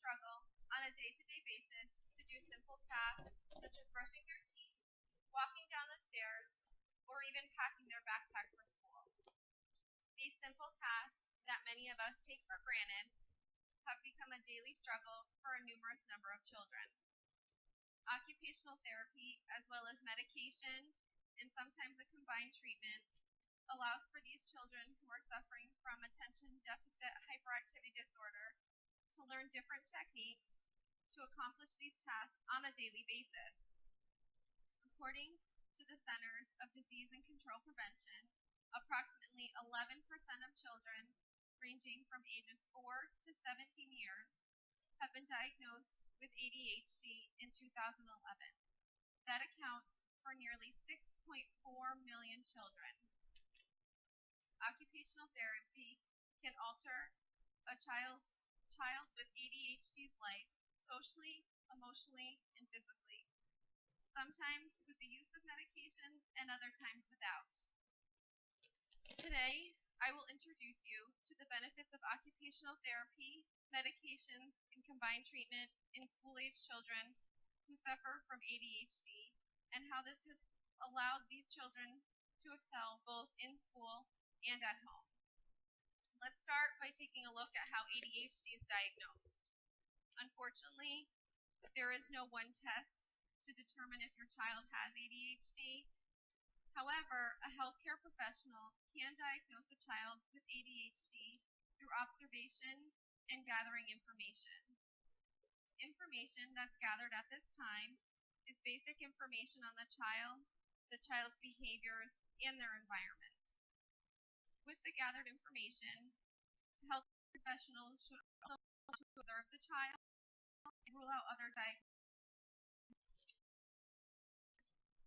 struggle on a day-to-day basis to do simple tasks such as brushing their teeth, walking down the stairs, or even packing their backpack for school. These simple tasks that many of us take for granted have become a daily struggle for a numerous number of children. Occupational therapy, as well as medication and sometimes a combined treatment, allows for these children who are suffering from attention deficit hyperactivity disorder to learn different techniques to accomplish these tasks on a daily basis. According to the Centers of Disease and Control Prevention, approximately 11% of children ranging from ages 4 to 17 years have been diagnosed with ADHD in 2011. That accounts for nearly 6.4 million children. Occupational therapy can alter a child with ADHD's life socially, emotionally, and physically, sometimes with the use of medication and other times without. Today, I will introduce you to the benefits of occupational therapy, medications, and combined treatment in school-age children who suffer from ADHD, and how this has allowed these children to excel both in school and at home. Let's start by taking a look at how ADHD is diagnosed. Unfortunately, there is no one test to determine if your child has ADHD. However, a healthcare professional can diagnose a child with ADHD through observation and gathering information. Information that's gathered at this time is basic information on the child's behaviors, and their environment. With the gathered information, health professionals should also observe the child and rule out other diagnoses.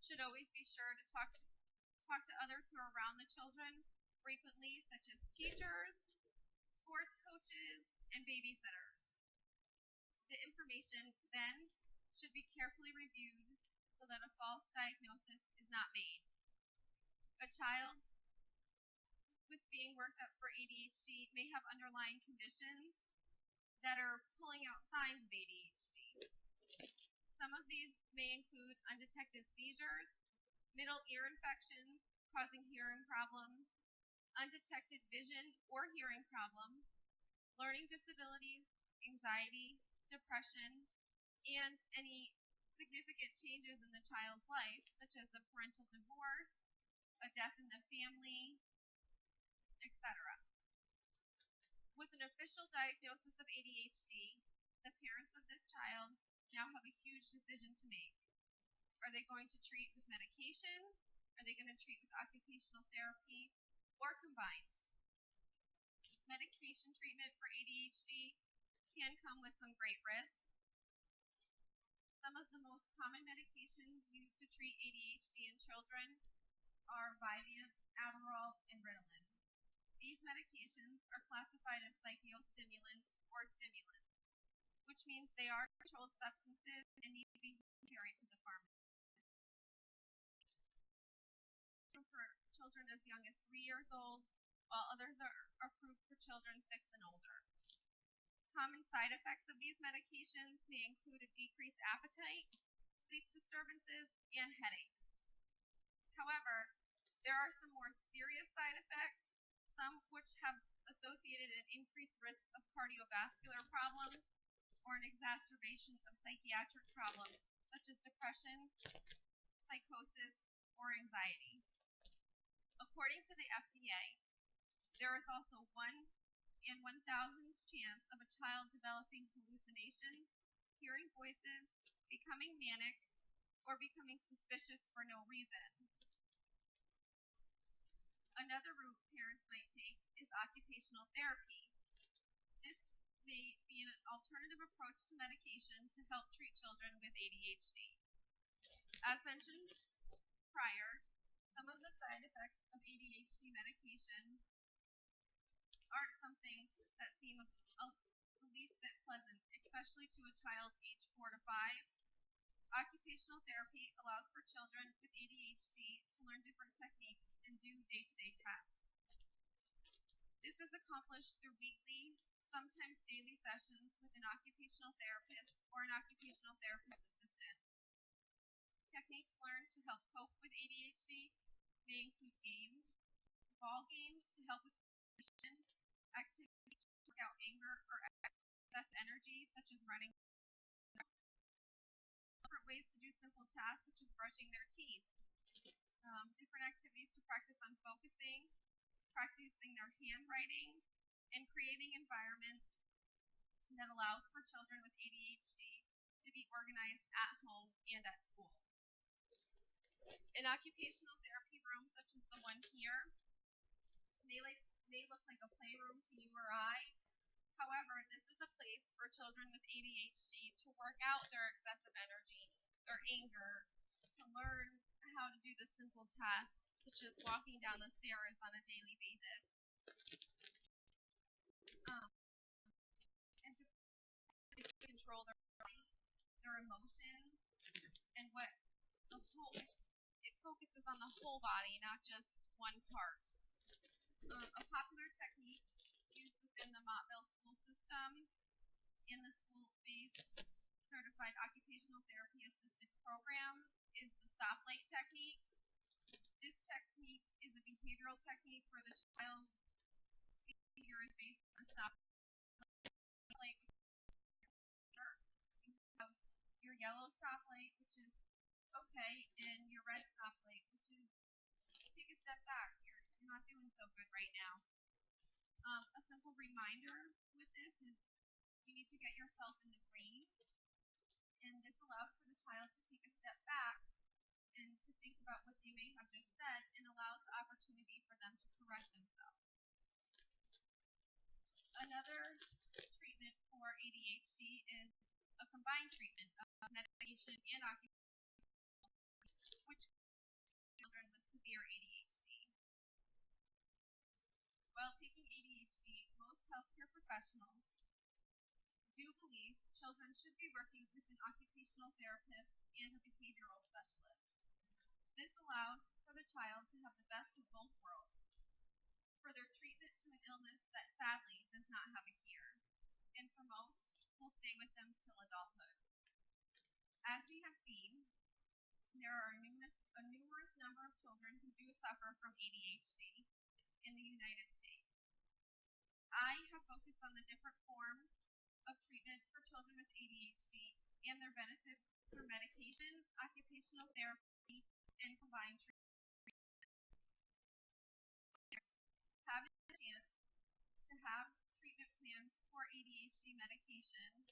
Should always be sure to talk to others who are around the children frequently, such as teachers, sports coaches, and babysitters. The information then should be carefully reviewed so that a false diagnosis is not made. A child with being worked up for ADHD may have underlying conditions that are pulling out signs of ADHD. Some of these may include undetected seizures, middle ear infections causing hearing problems, undetected vision or hearing problems, learning disabilities, anxiety, depression, and any significant changes in the child's life, such as a parental divorce, a death in the family, etc. With an official diagnosis of ADHD, the parents of this child now have a huge decision to make. Are they going to treat with medication? Are they going to treat with occupational therapy, or combined? Medication treatment for ADHD can come with some great risks. Some of the most common medications used to treat ADHD in children are Vyvanse, Adderall, and Ritalin. These medications are classified as psychostimulants or stimulants, which means they are controlled substances and need to be carried to the pharmacy. For children as young as 3 years old, while others are approved for children 6 and older. Common side effects of these medications may include a decreased appetite, sleep disturbances, and headaches. However, there are some more serious side effects, some which have associated an increased risk of cardiovascular problems or an exacerbation of psychiatric problems such as depression, psychosis, or anxiety. According to the FDA, there is also 1 in 1,000 chance of a child developing hallucinations, hearing voices, becoming manic, or becoming suspicious for no reason. Another route parents might take is occupational therapy. This may be an alternative approach to medication to help treat children with ADHD. As mentioned prior, some of the side effects of ADHD medication aren't something that seem the least bit pleasant, especially to a child aged 4 to 5. Occupational therapy allows for children with ADHD to learn different techniques and do day-to-day tasks. This is accomplished through weekly, sometimes daily sessions with an occupational an occupational therapist assistant. Techniques learned to help cope with ADHD may include ball games to help with cognition, activities to work out anger or excess energy, such as running, different ways to do simple tasks, such as brushing their teeth, different activities to practice on focusing, practicing their handwriting, and creating environments that allow for children with ADHD to be organized at home and at school. An occupational therapy room such as the one here may look like a playroom to you or I. However, this is a place for children with ADHD to work out their excessive energy, their anger, to learn how to do the simple tasks such as walking down the stairs on a daily basis. And to control their body, their emotions, and what the whole it focuses on the whole body, not just one part. A popular technique used within the Montville school system in the school-based certified occupational therapy assisted program is the stoplight technique. This technique is a behavioral technique where the child's behavior is based on a stoplight. You have your yellow stoplight, which is okay, and your red stoplight, which is take a step back. You're not doing so good right now. A simple reminder with this is you need to get yourself in the green, and this allows for the child to take a step back and to think about what they may have just said and allows the opportunity for them to correct themselves. Another treatment for ADHD is a combined treatment of medication and occupation, which children with severe ADHD. While taking ADHD, most healthcare professionals do believe children should be working with an occupational therapist and a behavioral specialist. This allows for the child to have the best of both worlds, for their treatment to an illness that sadly does not have a cure, and for most will stay with them till adulthood. As we have seen, there are a numerous number of children who do suffer from ADHD in the United States. I have focused on the different forms of treatment for children with ADHD and their benefits through medication, occupational therapy, and combined treatment. Having the chance to have treatment plans for ADHD medication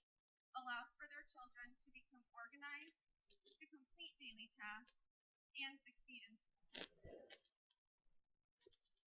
allows for their children to become organized, to complete daily tasks, and succeed.